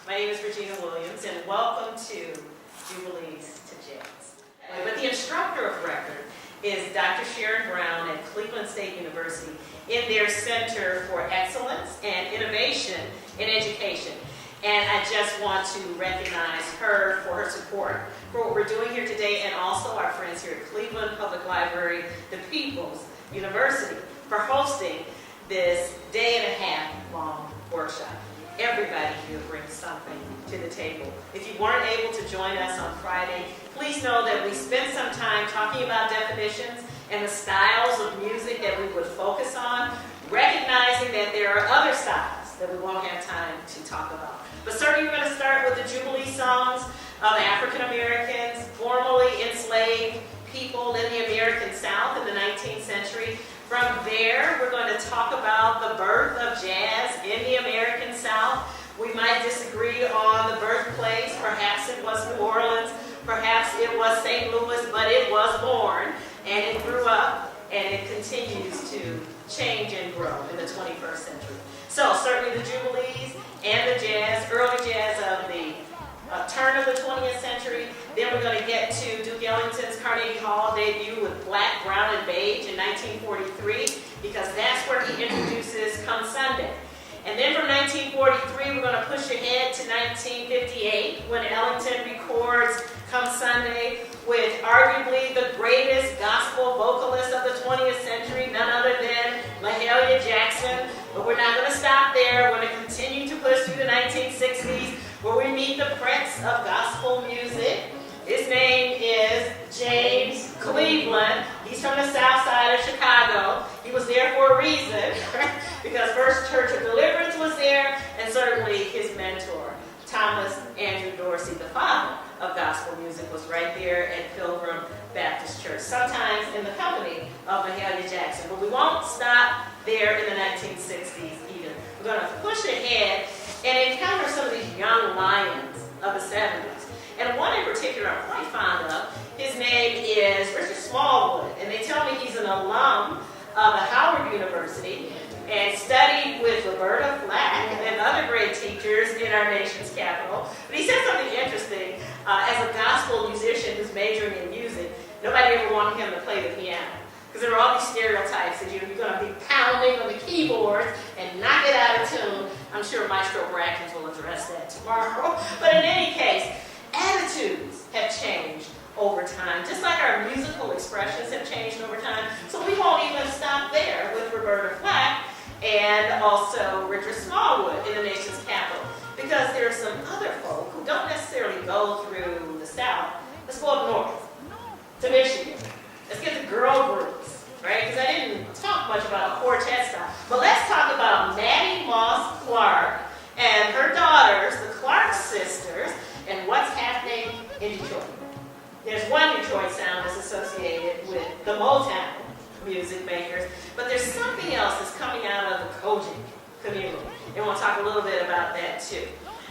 My name is Regennia and welcome to Jubilees to Jazz. But the instructor of record is Dr. Sharon Brown at Cleveland State University in their Center for Excellence and Innovation in Education. And I just want to recognize her for her support for what we're doing here today, and also our friends here at Cleveland Public Library, the People's University, for hosting this day-and-a-half long workshop. Everybody here brings something to the table. If you weren't able to join us on Friday, please know that we spent some time talking about definitions and the styles of music that we would focus on, recognizing that there are other styles that we won't have time to talk about. But certainly we're going to start with the Jubilee songs of African Americans, formerly enslaved people in the American South in the 19th century. From there, we're going to talk about the birth of jazz in the American South. We might disagree on the birthplace. Perhaps it was New Orleans. Perhaps it was St. Louis, but it was born, and it grew up, and it continues to change and grow in the 21st century. So certainly the Jubilees and the jazz, early jazz of the turn of the 20th century. Then we're going to get to Duke Ellington's Carnegie Hall debut with Black, Brown, and Beige in 1943, because that's where he introduces Come Sunday. And then from 1943, we're going to push ahead to 1958, when Ellington records Come Sunday with arguably the greatest gospel vocalist of the 20th century, none other than Mahalia Jackson. But we're not going to stop there. We're going to continue to push through the 1960s, where we meet the prince of gospel music. His name is James Cleveland. He's from the south side of Chicago. He was there for a reason, because First Church of Deliverance was there, and certainly his mentor, Thomas Andrew Dorsey, the father of gospel music, was right there at Pilgrim Baptist Church, sometimes in the company of Mahalia Jackson. But we won't stop there in the 1960s either. We're going to push ahead and encounter some of these young lions of the 70s. And one in particular I'm quite fond of. His name is Richard Smallwood, and they tell me he's an alum of the Howard University and studied with Roberta Flack and other great teachers in our nation's capital. But he said something interesting. As a gospel musician who's majoring in music, nobody ever wanted him to play the piano, because there were all these stereotypes that you're going to be pounding on the keyboard and knock it out of tune. I'm sure Maestro Brackens will address that tomorrow. But in any case, attitudes have changed over time, just like our musical expressions have changed over time. So we won't even stop there with Roberta Flack and also Richard Smallwood in the nation's capital, because there are some other folk who don't necessarily go through the South. Let's go up north to Michigan. Let's get the girl groups, right? Because I didn't talk much about quartet style. But let's talk about Maddie Moss Clark and her daughters, the Clark sisters, and what's happening in Detroit. There's one Detroit sound that's associated with the Motown music makers, but there's something else that's coming out of the Kojic community. And we'll talk a little bit about that too.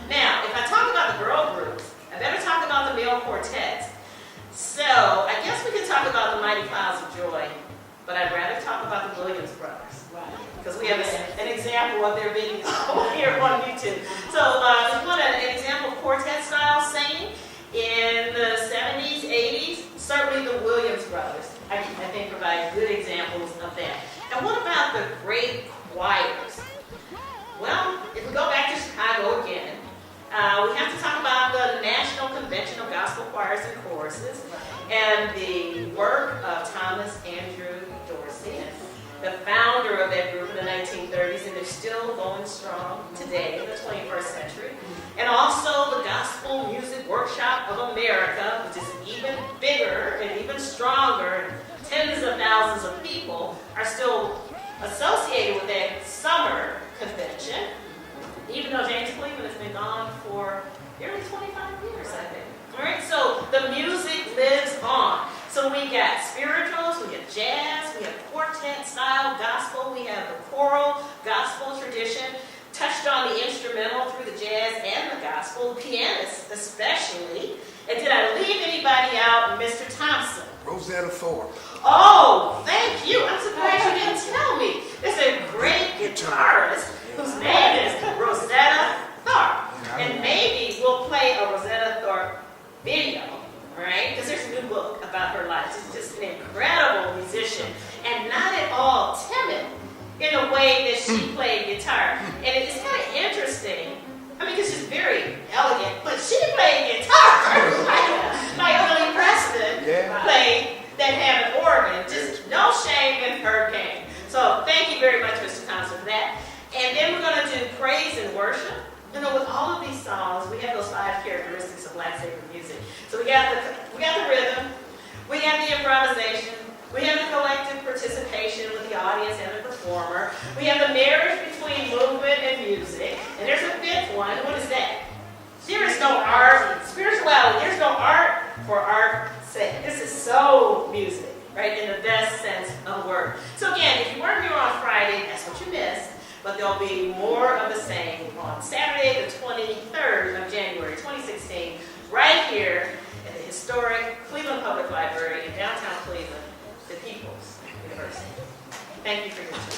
Now, if I talk about the girl groups, I better talk about the male quartets. So, I guess we could talk about the Mighty Clouds of Joy, but I'd rather talk about the Williams brothers. Because we have an example of their video here on YouTube. So, if you want an example of quartet style singing in the 70s, 80s, certainly the Williams brothers, I think, provide good examples of that. And what about the great choirs? Well, if we go back to Chicago again, we have to talk about the National Convention of Gospel Choirs and Choruses and the work of Thomas Andrew Dorsey, the founder of that group in the 1930s, and they're still going strong today in the 21st century. And also the Gospel Music Workshop of America, which is even bigger and even stronger. Tens of thousands of people are still associated with that summer convention, even though James Cleveland has been gone for nearly 25 years, I think. All right, so the music lives on. So we got spirituals, we got jazz, we have quartet-style gospel, we have the choral gospel tradition, touched on the instrumental through the jazz and the gospel, pianists especially. And did I leave anybody out? Mr. Thompson. Rosetta Thorpe. Oh, thank you. I'm surprised you didn't tell me. There's a great guitarist whose name is Rosetta Thorpe. And maybe of these songs, we have those 5 characteristics of Black sacred music. So we got the rhythm, we have the improvisation, we have the collective participation with the audience and the performer, we have the marriage between movement and music, and there's a 5th one. What is that? There is no art, spirituality. There's no art for art's sake. This is soul music, right, in the best sense of the word. So again, if you weren't here on Friday, that's what you missed. But there'll be more of the same on Saturday, the 23rd of January, 2016, right here at the historic Cleveland Public Library in downtown Cleveland, the People's University. Thank you for your time.